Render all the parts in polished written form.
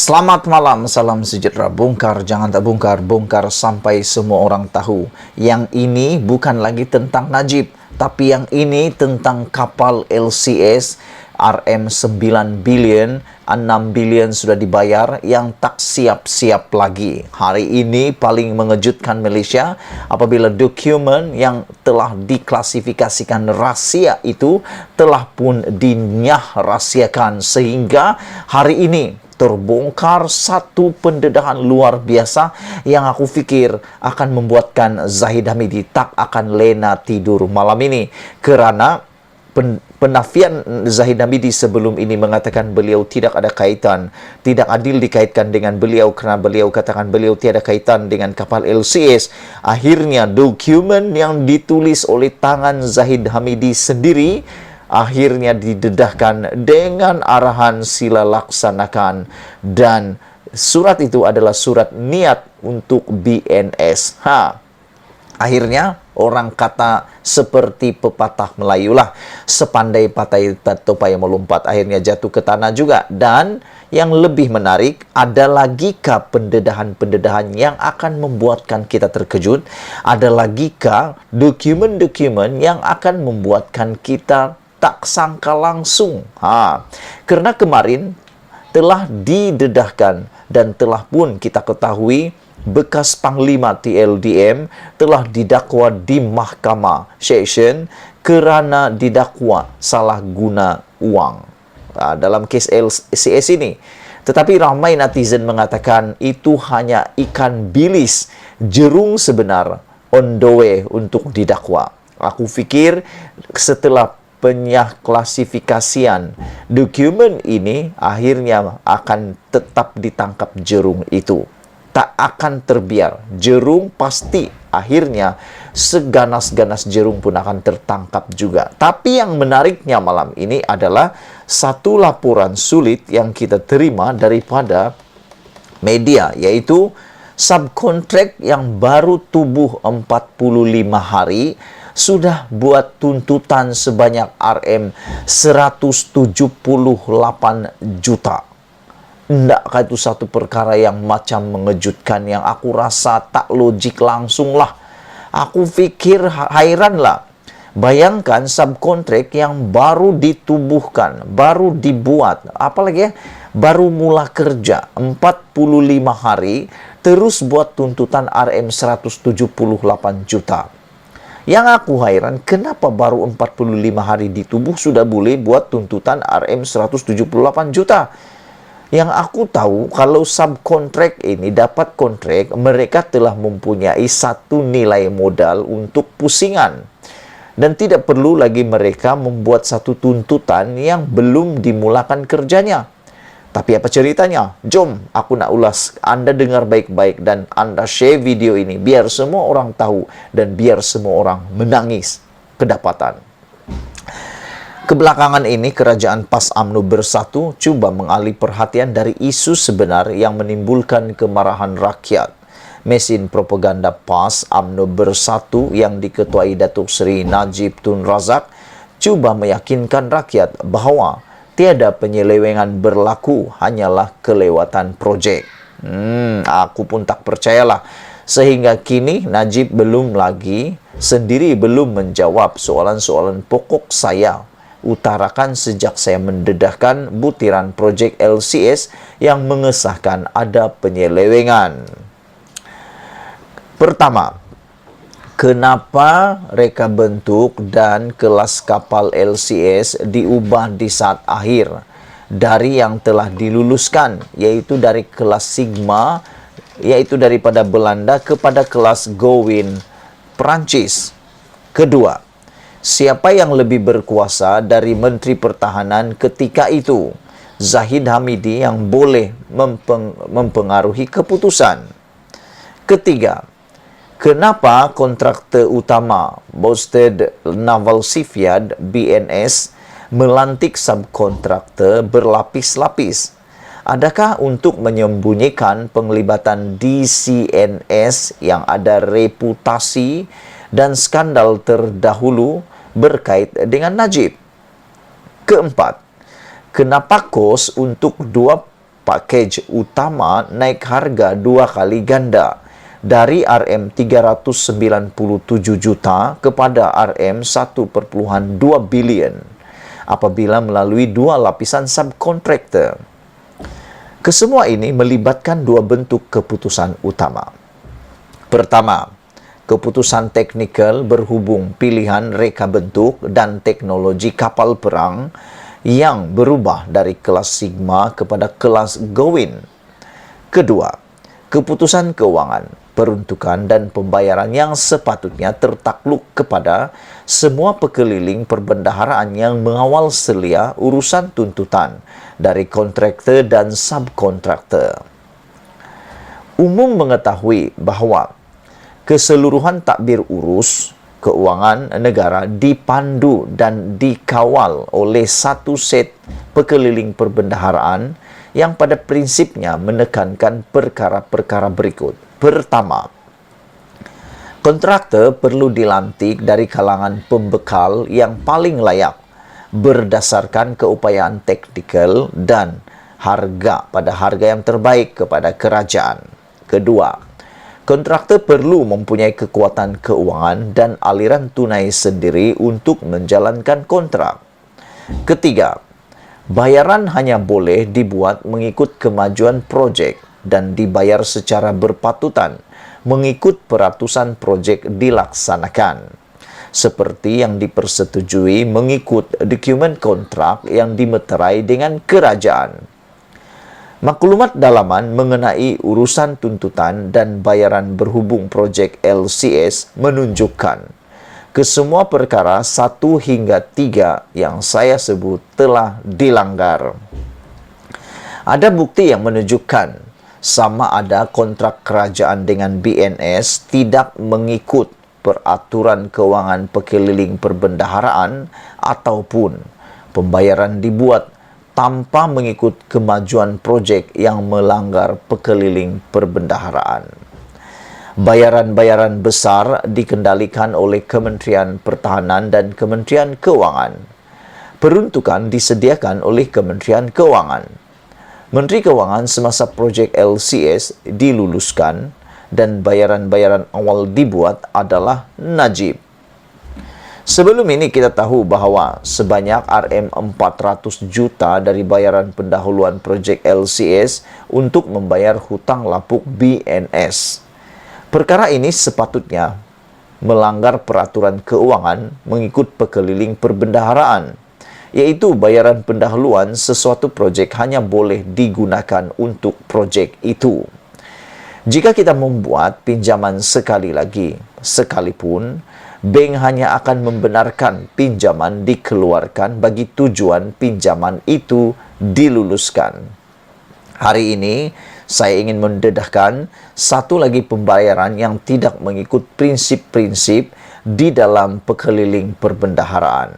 Selamat malam, salam sejahtera. Bongkar, jangan tak bongkar, bongkar sampai semua orang tahu. Yang ini bukan lagi tentang Najib, tapi yang ini tentang kapal LCS RM9 billion, 6 billion sudah dibayar, yang tak siap-siap lagi. Hari ini paling mengejutkan Malaysia apabila dokumen yang telah diklasifikasikan rahsia itu telah pun dinyah rahsiakan, sehingga hari ini terbongkar satu pendedahan luar biasa yang aku fikir akan membuatkan Zahid Hamidi tak akan lena tidur malam ini, kerana penafian Zahid Hamidi sebelum ini mengatakan beliau tidak ada kaitan, tidak adil dikaitkan dengan beliau kerana beliau katakan beliau tiada kaitan dengan kapal LCS. Akhirnya dokumen yang ditulis oleh tangan Zahid Hamidi sendiri akhirnya didedahkan dengan arahan sila laksanakan, dan surat itu adalah surat niat untuk BNS. Akhirnya orang kata seperti pepatah Melayu lah, sepandai patai topai melompat akhirnya jatuh ke tanah juga. Dan yang lebih menarik, ada lagikah pendedahan-pendedahan yang akan membuatkan kita terkejut? Ada lagikah dokumen-dokumen yang akan membuatkan kita tak sangka langsung? Kerana kemarin telah didedahkan dan telah pun kita ketahui bekas Panglima TLDM telah didakwa di Mahkamah Session kerana didakwa salah guna wang dalam kes LCS ini. Tetapi ramai netizen mengatakan itu hanya ikan bilis, jerung sebenar on the way untuk didakwa. Aku fikir setelah penklasifikasian dokumen ini, akhirnya akan tetap ditangkap jerung itu. Tak akan terbiar. Jerung pasti akhirnya seganas-ganas jerung pun akan tertangkap juga. Tapi yang menariknya malam ini adalah satu laporan sulit yang kita terima daripada media, yaitu subkontrak yang baru tubuh 45 hari sudah buat tuntutan sebanyak RM178 juta. Endakkah itu satu perkara yang macam mengejutkan, yang aku rasa tak logik langsung lah. Aku fikir hairan lah. Bayangkan subkontrak yang baru ditubuhkan, baru dibuat, apalagi baru mula kerja 45 hari, terus buat tuntutan RM178 juta. Yang aku hairan, kenapa baru 45 hari ditubuh sudah boleh buat tuntutan RM178 juta? Yang aku tahu, kalau subkontrak ini dapat kontrak, mereka telah mempunyai satu nilai modal untuk pusingan. Dan tidak perlu lagi mereka membuat satu tuntutan yang belum dimulakan kerjanya. Tapi apa ceritanya? Jom aku nak ulas. Anda dengar baik-baik dan Anda share video ini biar semua orang tahu dan biar semua orang menangis kedapatan. Kebelakangan ini Kerajaan PAS UMNO Bersatu cuba mengalih perhatian dari isu sebenar yang menimbulkan kemarahan rakyat. Mesin propaganda PAS UMNO Bersatu yang diketuai Datuk Seri Najib Tun Razak cuba meyakinkan rakyat bahawa tiada penyelewengan berlaku, hanyalah kelewatan projek. Aku pun tak percayalah. Sehingga kini Najib belum menjawab soalan-soalan pokok saya utarakan sejak saya mendedahkan butiran projek LCS yang mengesahkan ada penyelewengan. Pertama, kenapa reka bentuk dan kelas kapal LCS diubah di saat akhir dari yang telah diluluskan, yaitu dari kelas Sigma, yaitu daripada Belanda, kepada kelas Gowin Perancis? Kedua, siapa yang lebih berkuasa dari Menteri Pertahanan ketika itu? Zahid Hamidi yang boleh mempengaruhi keputusan. Ketiga, kenapa kontraktor utama Bosted Naval Shipyard BNS melantik subkontraktor berlapis-lapis? Adakah untuk menyembunyikan penglibatan DCNS yang ada reputasi dan skandal terdahulu berkait dengan Najib? Keempat, kenapa kos untuk dua pakej utama naik harga 2 kali ganda dari RM397 juta kepada RM1,2 bilion apabila melalui 2 lapisan subkontraktor. Kesemua ini melibatkan 2 bentuk keputusan utama. Pertama, keputusan teknikal berhubung pilihan reka bentuk dan teknologi kapal perang yang berubah dari kelas Sigma kepada kelas Gowin. Kedua, keputusan keuangan, peruntukan dan pembayaran yang sepatutnya tertakluk kepada semua pekeliling perbendaharaan yang mengawal selia urusan tuntutan dari kontraktor dan subkontraktor. Umum mengetahui bahawa keseluruhan takbir urus keuangan negara dipandu dan dikawal oleh satu set pekeliling perbendaharaan yang pada prinsipnya menekankan perkara-perkara berikut. Pertama, kontraktor perlu dilantik dari kalangan pembekal yang paling layak berdasarkan keupayaan taktikal dan harga pada harga yang terbaik kepada kerajaan. Kedua, kontraktor perlu mempunyai kekuatan keuangan dan aliran tunai sendiri untuk menjalankan kontrak. Ketiga, bayaran hanya boleh dibuat mengikut kemajuan projek dan dibayar secara berpatutan mengikut peratusan projek dilaksanakan, seperti yang dipersetujui mengikut dokumen kontrak yang dimeterai dengan kerajaan. Maklumat dalaman mengenai urusan tuntutan dan bayaran berhubung projek LCS menunjukkan kesemua perkara 1 hingga 3 yang saya sebut telah dilanggar. Ada bukti yang menunjukkan sama ada kontrak kerajaan dengan BNS tidak mengikut peraturan keuangan pekeliling perbendaharaan ataupun pembayaran dibuat tanpa mengikut kemajuan projek yang melanggar pekeliling perbendaharaan. Bayaran-bayaran besar dikendalikan oleh Kementerian Pertahanan dan Kementerian Keuangan. Peruntukan disediakan oleh Kementerian Keuangan. Menteri Keuangan semasa projek LCS diluluskan dan bayaran-bayaran awal dibuat adalah Najib. Sebelum ini kita tahu bahawa sebanyak RM400 juta dari bayaran pendahuluan projek LCS untuk membayar hutang lapuk BNS. Perkara ini sepatutnya melanggar peraturan keuangan mengikut pekeliling perbendaharaan, iaitu bayaran pendahuluan sesuatu projek hanya boleh digunakan untuk projek itu. Jika kita membuat pinjaman sekali lagi, sekalipun, bank hanya akan membenarkan pinjaman dikeluarkan bagi tujuan pinjaman itu diluluskan. Hari ini, saya ingin mendedahkan satu lagi pembayaran yang tidak mengikut prinsip-prinsip di dalam pekeliling perbendaharaan.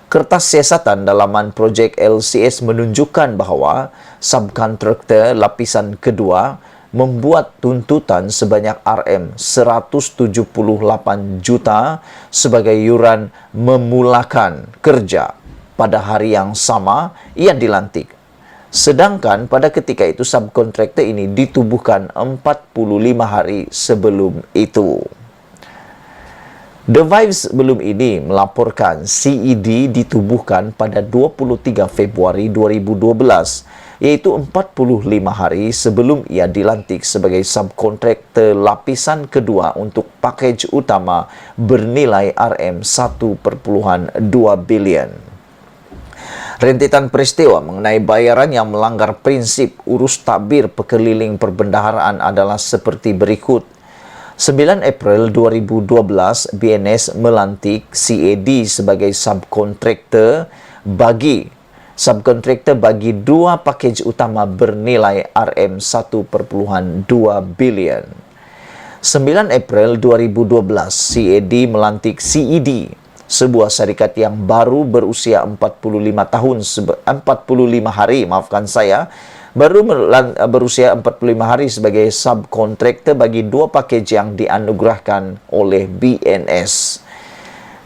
Kertas siasatan dalaman projek LCS menunjukkan bahawa subkontraktor lapisan kedua membuat tuntutan sebanyak RM178 juta sebagai yuran memulakan kerja pada hari yang sama ia dilantik. Sedangkan pada ketika itu subkontraktor ini ditubuhkan 45 hari sebelum itu. The Vibes sebelum ini melaporkan CED ditubuhkan pada 23 Februari 2012, iaitu 45 hari sebelum ia dilantik sebagai subkontraktor lapisan kedua untuk pakej utama bernilai RM1,2 bilion. Rentetan peristiwa mengenai bayaran yang melanggar prinsip urus takbir pekeliling perbendaharaan adalah seperti berikut. 9 April 2012, BNS melantik CAD sebagai subkontraktor bagi 2 pakej utama bernilai RM1,2 bilion. 9 April 2012, CAD melantik CED, sebuah syarikat yang baru berusia 45 hari, berusia 45 hari sebagai subkontraktor bagi 2 pakej yang dianugerahkan oleh BNS.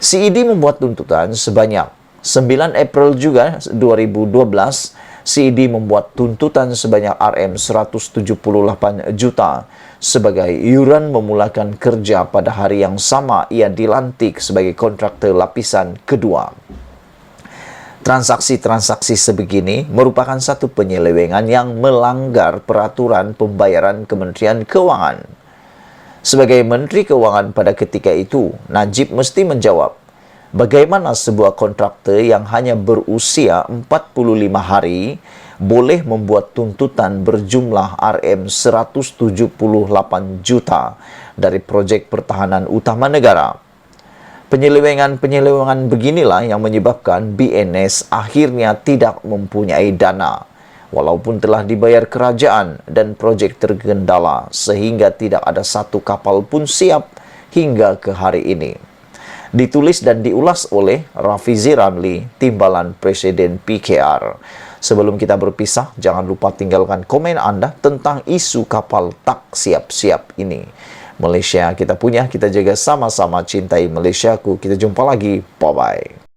CED membuat tuntutan sebanyak 9 April juga 2012 CID membuat tuntutan sebanyak Rm178 juta sebagai iuran memulakan kerja pada hari yang sama ia dilantik sebagai kontraktor lapisan kedua. Transaksi-transaksi sebegini merupakan satu penyelewengan yang melanggar peraturan pembayaran Kementerian Keuangan. Sebagai Menteri Keuangan pada ketika itu, Najib mesti menjawab, bagaimana sebuah kontraktor yang hanya berusia 45 hari boleh membuat tuntutan berjumlah Rm178 juta dari proyek pertahanan utama negara. Penyelewengan-penyelewengan beginilah yang menyebabkan BNS akhirnya tidak mempunyai dana, walaupun telah dibayar kerajaan dan proyek tergendala sehingga tidak ada satu kapal pun siap hingga ke hari ini. Ditulis dan diulas oleh Rafizi Ramli, Timbalan Presiden PKR. Sebelum kita berpisah, jangan lupa tinggalkan komen Anda tentang isu kapal tak siap-siap ini. Malaysia kita punya, kita jaga sama-sama cintai Malaysiaku. Kita jumpa lagi. Bye-bye.